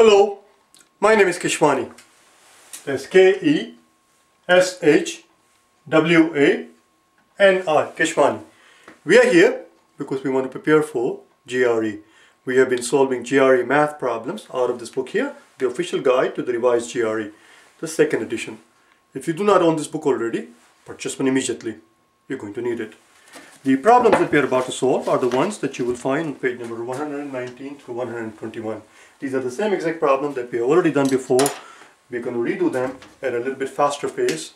Hello, my name is Keshwani. That's K-E-S-H-W-A-N-I, Keshwani. We are here because we want to prepare for GRE. We have been solving GRE math problems out of this book here, the official guide to the revised GRE, the second edition. If you do not own this book already, purchase one immediately. You're going to need it. The problems that we are about to solve are the ones that you will find on page number 119 to 121. These are the same exact problem that we have already done before. We're going to redo them at a little bit faster pace.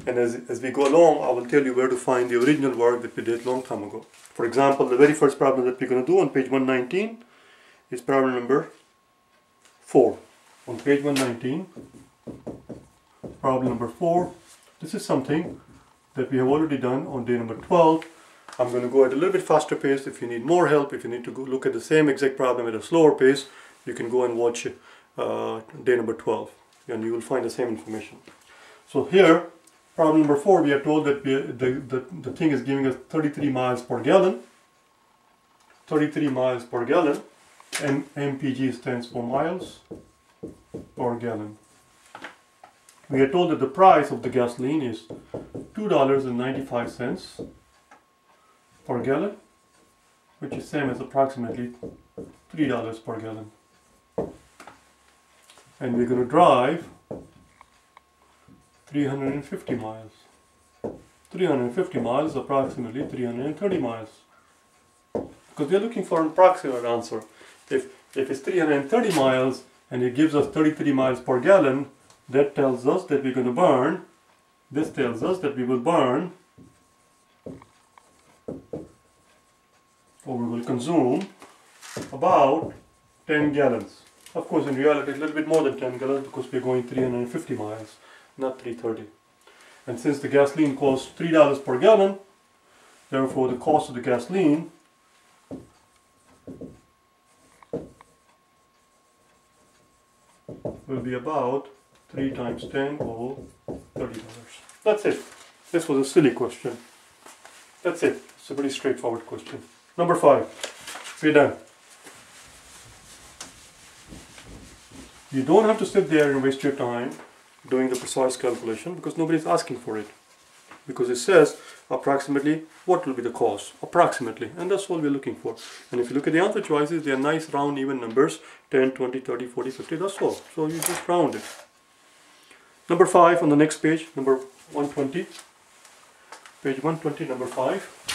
And as we go along, I will tell you where to find the original work that we did a long time ago. For example, the very first problem that we're going to do on page 119 is problem number 4. On page 119, problem number 4. This is something that we have already done on day number 12. I'm going to go at a little bit faster pace. If you need more help, if you need to go look at the same exact problem at a slower pace, you can go and watch day number 12 and you will find the same information. So here, problem number 4, we are told that the thing is giving us 33 miles per gallon. 33 miles per gallon, and MPG stands for miles per gallon. We are told that the price of the gasoline is $2.95 per gallon, which is same as approximately $3 per gallon. And we're going to drive 350 miles. 350 miles is approximately 330 miles. Because we're looking for an approximate answer. If it's 330 miles and it gives us 33 miles per gallon, that tells us that we're going to burn, this tells us that we will burn, or we will consume about 10 gallons. Of course, in reality, it's a little bit more than 10 gallons because we're going 350 miles, not 330. And since the gasoline costs $3 per gallon, therefore the cost of the gasoline will be about 3 times 10 or $30. That's it. This was a silly question. That's it. It's a pretty straightforward question. Number 5. We're done. You don't have to sit there and waste your time doing the precise calculation because nobody's asking for it. Because it says approximately what will be the cost. Approximately. And that's all we're looking for. And if you look at the answer choices, they are nice round even numbers. 10, 20, 30, 40, 50. That's all. So you just round it. Number 5 on the next page. Number 120. Page 120, number 5.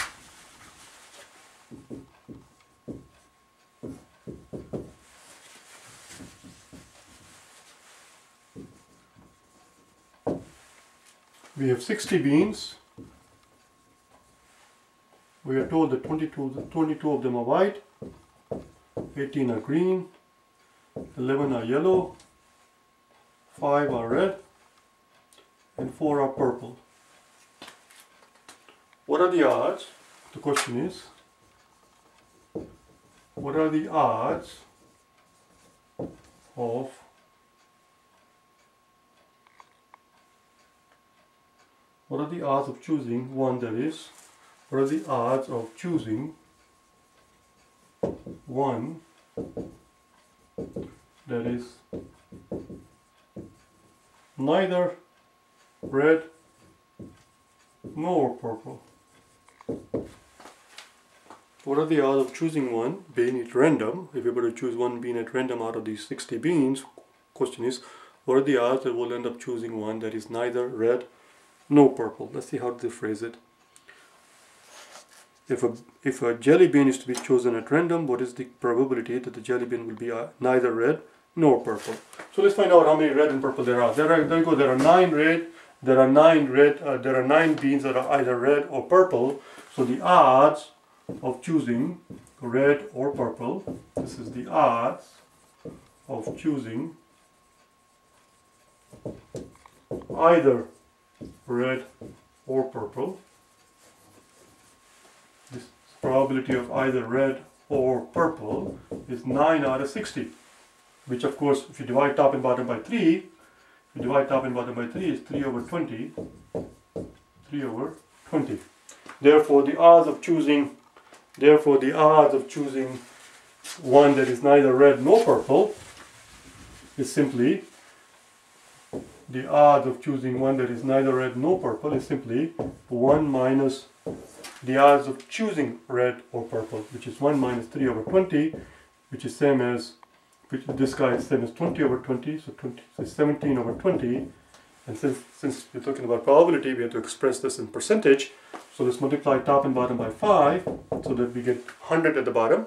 We have 60 beans. We are told that 22 of them are white, 18 are green, 11 are yellow, 5 are red, and 4 are purple. What are the odds? The question is, what are the odds of choosing one that is, what are the odds of choosing one that is neither red nor purple? What are the odds of choosing one, being it random? If we were to choose one bean at random out of these 60 beans, question is, what are the odds that we'll end up choosing one that is neither red nor purple? Let's see how to phrase it. If a jelly bean is to be chosen at random, what is the probability that the jelly bean will be neither red nor purple? So let's find out how many red and purple there are. There are 9 red. There are 9 beans that are either red or purple. So the odds of choosing red or purple, this is the odds of choosing either red or purple. This probability of either red or purple is 9 out of 60, which of course if you divide top and bottom by 3, is 3 over 20. 3 over 20. Therefore the odds of choosing one that is neither red nor purple is simply the odds of choosing one that is neither red nor purple is simply 1 minus the odds of choosing red or purple, which is 1 minus 3 over 20, which is same as, which this guy is same as 20 over 20, so 17 over 20. And since we're talking about probability, we have to express this in percentage. So let's multiply top and bottom by 5, so that we get 100 at the bottom.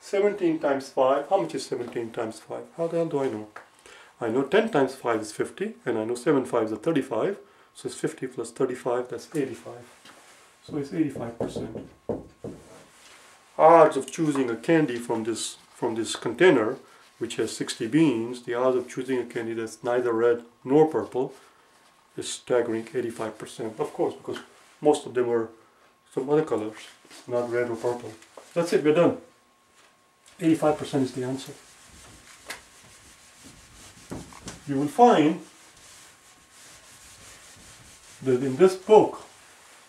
17 times 5, how much is 17 times 5? How the hell do I know? I know 10 times 5 is 50, and I know 7 5s are 35. So it's 50 plus 35, that's 85. So it's 85%. Odds of choosing a candy from this container, which has 60 beans, the odds of choosing a candy that's neither red nor purple is staggering 85%. Of course, because most of them are some other colors, not red or purple. That's it, we're done. 85% is the answer. You will find that in this book,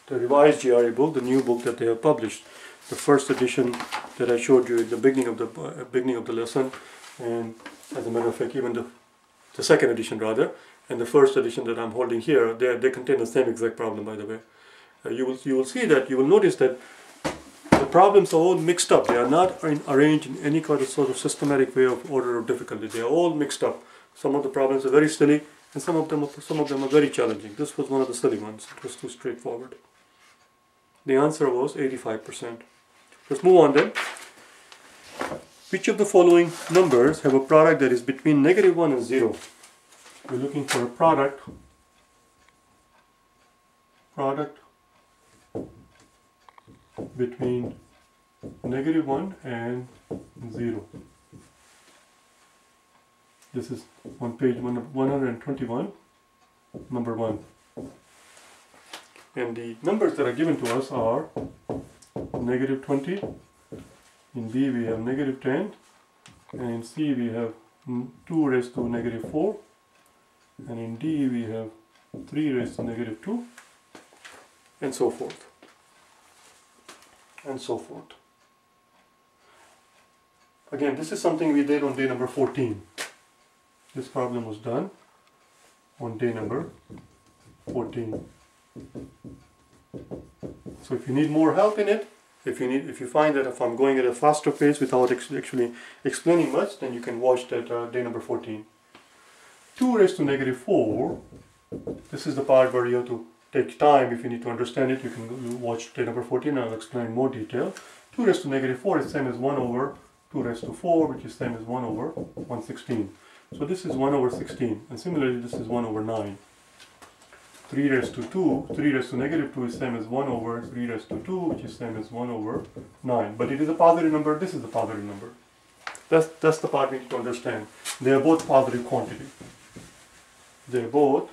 the revised GRE book, the new book that they have published, the first edition that I showed you at the beginning of the lesson, and as a matter of fact, even the second edition rather, and the first edition that I'm holding here, they contain the same exact problem, by the way. You will see that, you will notice that the problems are all mixed up. They are not arranged in any kind of sort of systematic way of order of difficulty. They are all mixed up. Some of the problems are very silly, and some of them are very challenging. This was one of the silly ones. It was too straightforward. The answer was 85%. Let's move on then. Which of the following numbers have a product that is between -1 and 0? We're looking for a product between -1 and 0. This is on page 121, number 1. And the numbers that are given to us are -20, in B we have -10, and in C we have 2 raised to -4, and in D we have 3 raised to -2, and so forth. And so forth. Again, this is something we did on day number 14. This problem was done on day number 14. So if you need more help in it, if you find that if I'm going at a faster pace without actually explaining much, then you can watch that day number 14. 2 raised to -4, this is the part where you have to take time. If you need to understand it, you can watch day number 14 and I'll explain in more detail. 2 raised to -4 is same as 1 over 2 raised to 4, which is same as 1 over 1/16. So this is 1 over 16, and similarly this is 1 over 9. 3 raised to 2, 3 raised to -2 is same as 1 over 3 raised to 2, which is same as 1 over 9. But it is a positive number, this is a positive number. That's the part we need to understand. They are both positive quantity. They are both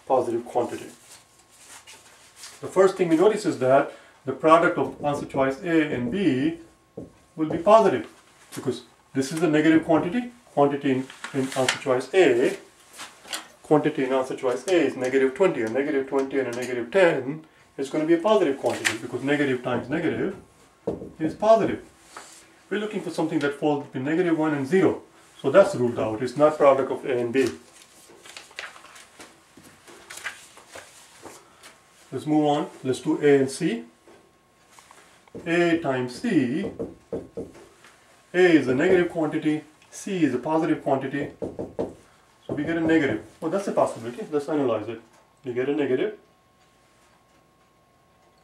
positive quantity. The first thing we notice is that the product of answer choice A and B will be positive, because this is a negative quantity. Quantity in answer choice A, quantity in answer choice A is -20. A -20 and a -10 is going to be a positive quantity, because negative times negative is positive. We're looking for something that falls between -1 and 0. So that's ruled out. It's not product of A and B. Let's move on. Let's do A and C. A times C. A is a negative quantity. C is a positive quantity. So we get a negative. Well, that's a possibility. Let's analyze it. We get a negative.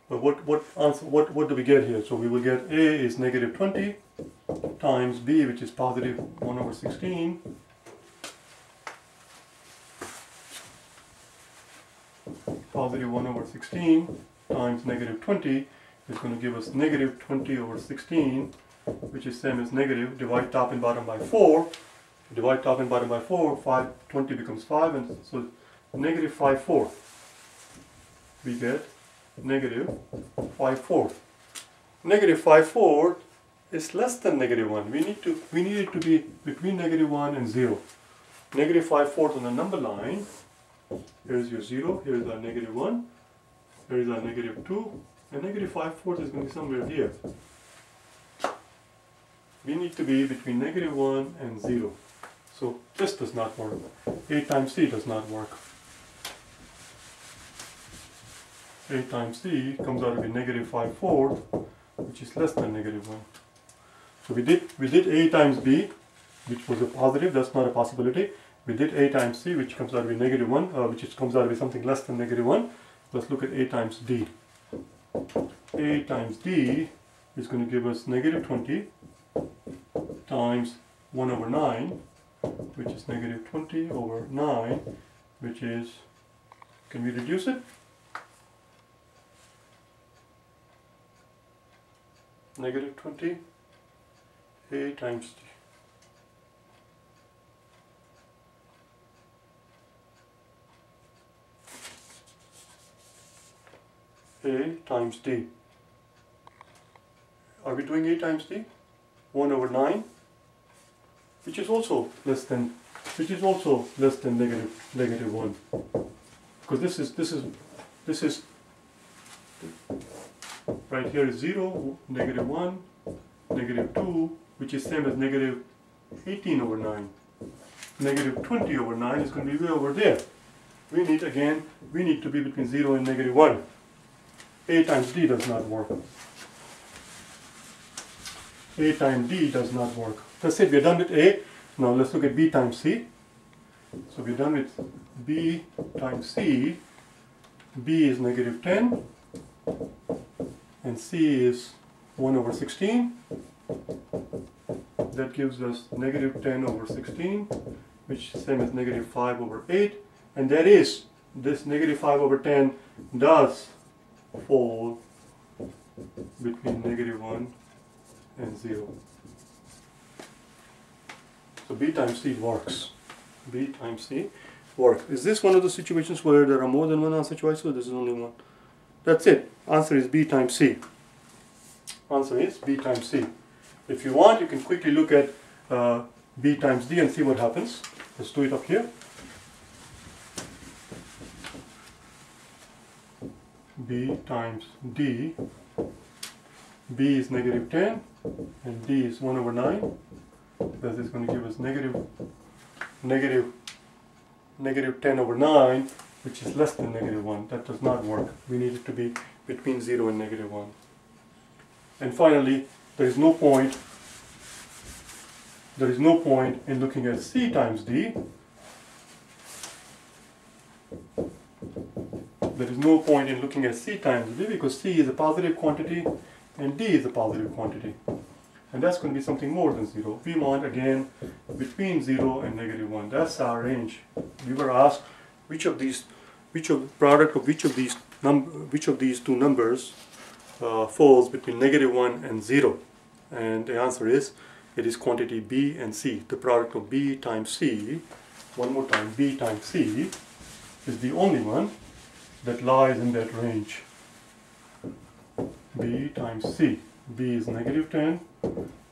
But what do we get here? So we will get A is -20 times B, which is positive 1 over 16. Positive 1 over 16 times -20 is going to give us -20 over 16, which is same as negative. Divide top and bottom by 4. Divide top and bottom by 4, 20 becomes 5, and so -5/4. We get -5/4. -5/4 is less than -1. We need it to be between -1 and 0. -5/4 on the number line. Here's your 0, here's our -1, here's our -2, and -5/4 is going to be somewhere here. We need to be between -1 and 0. So this does not work. A times C does not work. A times C comes out to be negative 5/4, which is less than negative 1. So we did A times B, which was a positive, that's not a possibility. We did A times C, which comes out to be negative 1, comes out to be something less than negative 1. Let's look at A times D. A times D is going to give us negative 20 times 1 over 9, which is negative 20 over 9, which is, can we reduce it? Negative 20, A times D. A times D. Are we doing A times D? 1 over 9, which is also less than negative 1. Because this is right here is 0, negative 1, negative 2, which is same as negative 18 over 9. Negative 20 over 9 is going to be way over there. We need to be between 0 and negative 1. A times D does not work. A times D does not work. That's it, we're done with A. Now let's look at B times C. So we're done with B times C. B is negative 10 and C is 1 over 16. That gives us negative 10 over 16, which is same as negative 5 over 8. And that is, this negative 5 over 10 does fall between negative 1 and 0. So B times C works. B times C works. Is this one of the situations where there are more than one answer choice, or this is only one? That's it. Answer is B times C. Answer is B times C. If you want, you can quickly look at B times D and see what happens. Let's do it up here. B times D. B is negative 10 and D is 1 over 9. That is going to give us negative 10 over 9, which is less than negative 1. That does not work. We need it to be between 0 and negative 1. And finally, there is no point in looking at C times D. There is no point in looking at C times D because C is a positive quantity and D is a positive quantity. And that's going to be something more than 0. We want, again, between 0 and negative 1. That's our range. We were asked which of these two numbers falls between negative 1 and 0. And the answer is, it is quantity B and C. The product of B times C, one more time, B times C, is the only one that lies in that range. B times C. B is negative 10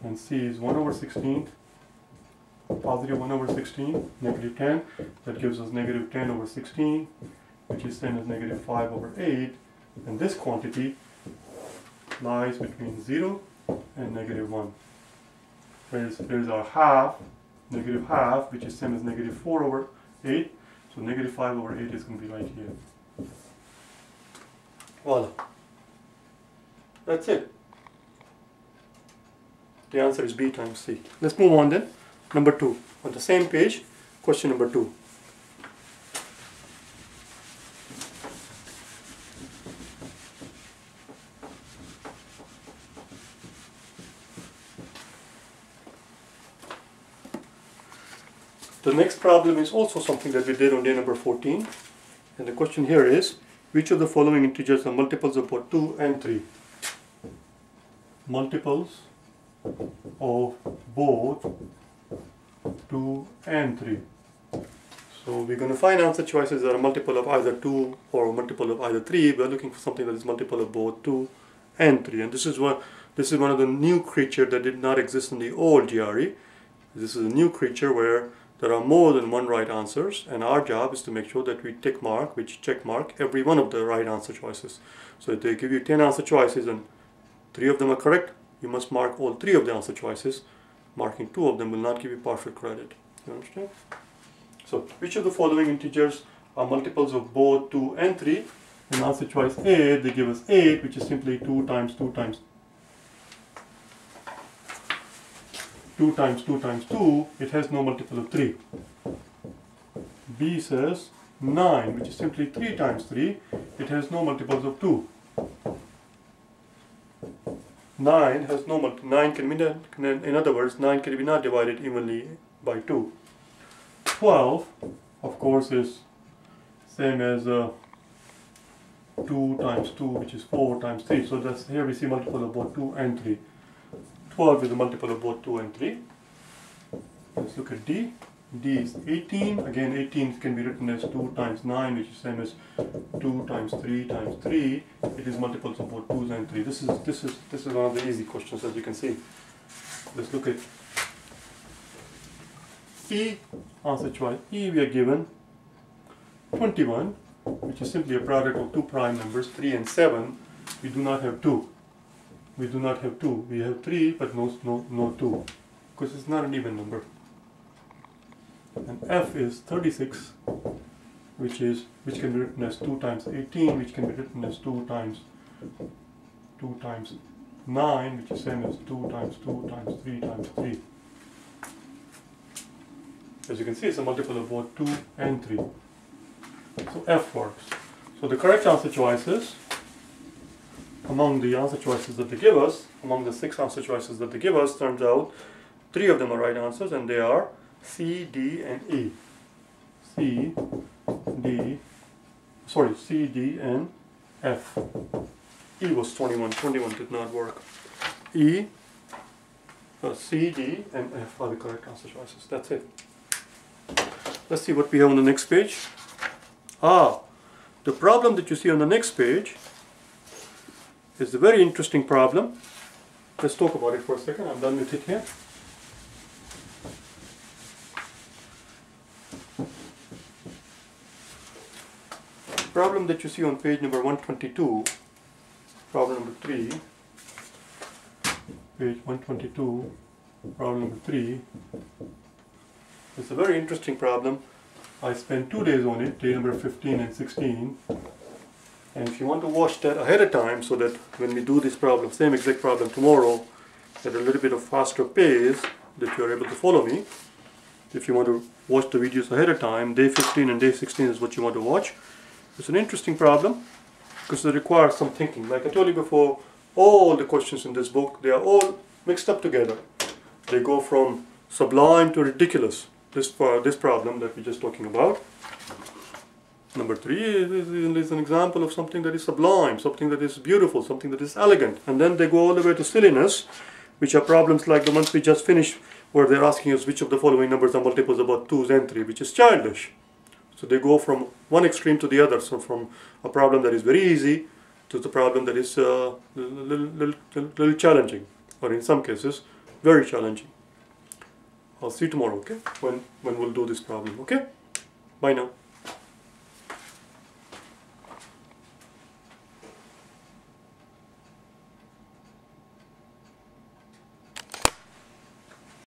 and C is 1 over 16, positive 1 over 16, negative 10. That gives us negative 10 over 16, which is same as negative 5 over 8. And this quantity lies between 0 and negative 1. There's our half, negative half, which is same as negative 4 over 8. So negative 5 over 8 is going to be right here. Voila. That's it. The answer is B times C. Let's move on then. Number 2. On the same page, question number 2. The next problem is also something that we did on day number 14. And the question here is, which of the following integers are multiples of both 2 and 3? Multiples of both 2 and 3. So we're going to find answer choices that are multiple of either 2 or multiple of either 3. We're looking for something that is multiple of both 2 and 3. And this is one of the new creature that did not exist in the old GRE. This is a new creature where there are more than one right answers, and our job is to make sure that we check mark every one of the right answer choices. So if they give you 10 answer choices and 3 of them are correct, you must mark all 3 of the answer choices. Marking 2 of them will not give you partial credit. You understand? So, which of the following integers are multiples of both 2 and 3? In answer choice A, they give us 8, which is simply 2 times 2 times 2 times 2 times 2. It has no multiple of 3. B says 9, which is simply 3 times 3. It has no multiples of 2. 9 has no multiple. 9 can be not, in other words, 9 can be not divided evenly by 2. 12, of course, is same as 2 times 2, which is 4 times 3. So that's, here we see multiple of both 2 and 3. 12 is a multiple of both 2 and 3. Let's look at D. D is 18. Again, 18 can be written as 2 times 9, which is same as 2 times 3 times 3. It is multiples of both 2 and 3. This is one of the easy questions, as you can see. Let's look at E. Answer choice E, we are given 21, which is simply a product of two prime numbers, 3 and 7. We do not have 2. We do not have 2. We have 3, but no 2, because it's not an even number. And F is 36, which can be written as 2 times 18, which can be written as 2 times 9, which is same as 2 times 2 times 3 times 3. As you can see, it's a multiple of both 2 and 3. So F works. So the correct answer choices, among the answer choices that they give us, among the 6 answer choices that they give us, turns out 3 of them are right answers, and they are C, D, and E. C, D, and F. E was 21. 21 did not work. E, C, D, and F are the correct answer choices. That's it. Let's see what we have on the next page. The problem that you see on the next page is a very interesting problem. Let's talk about it for a second. I'm done with it here. Problem that you see on page number 122, problem number 3, page 122, problem number 3. It's a very interesting problem. I spent 2 days on it, day number 15 and 16. And if you want to watch that ahead of time, so that when we do this problem, same exact problem tomorrow, at a little bit of faster pace, that you are able to follow me. If you want to watch the videos ahead of time, day 15 and day 16 is what you want to watch. It's an interesting problem because it requires some thinking. Like I told you before, all the questions in this book, they are all mixed up together. They go from sublime to ridiculous. This problem that we're just talking about. Number 3 is an example of something that is sublime, something that is beautiful, something that is elegant. And then they go all the way to silliness, which are problems like the ones we just finished, where they're asking us which of the following numbers are multiples of both 2 and 3, which is childish. So they go from one extreme to the other. So from a problem that is very easy to the problem that is a little challenging, or in some cases, very challenging. I'll see you tomorrow, okay? When we'll do this problem, okay? Bye now.